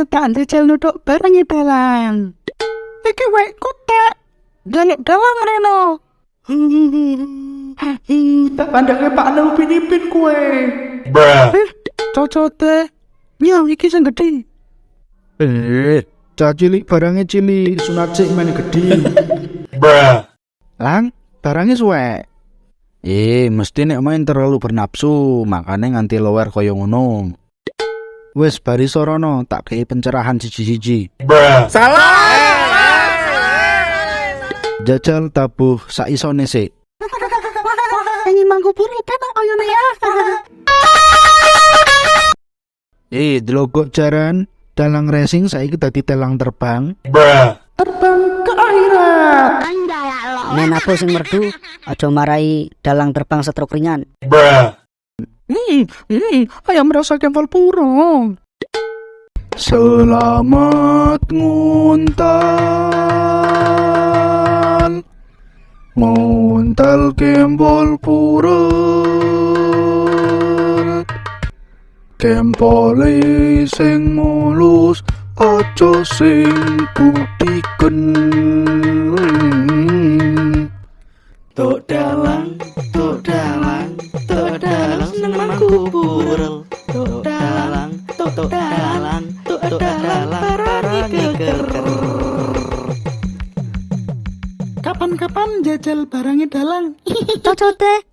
ayo tak jajal nutuk barangnya dalang. Iki wek kotak jaluk dalang reno. Tak pandangnya Pak Anu Upin kue. Cocote nyo iki sing gede. Cah cilik barangnya cilik, sunat sik main gede. Lang, barangnya suwek. Mesti nek main terlalu bernafsu, makanya nganti lower koyo ngono. Wes bari sorono, tak kei pencerahan siji-siji. Salah. Jajal tabuh saisone sik. Ini mangku puri penak oyone ya. Delogok jaran, dalang racing saiki dadi telang terbang. Terbang ke akhirat. Men aku sing merdu, aja marai dalang terbang stroke ringan. Ayam rasa kempol puro. Selamat nguntal, nguntal kempol purel. Kempole sing mulus, aja sing putiken. Tuk dalang, tuk dalang, tuk dalang seneng mangku purel. Tuk dalang, tuk dalang, tuk dalang parani keker. Kapan-kapan jajal barangnya dalang. Cocote,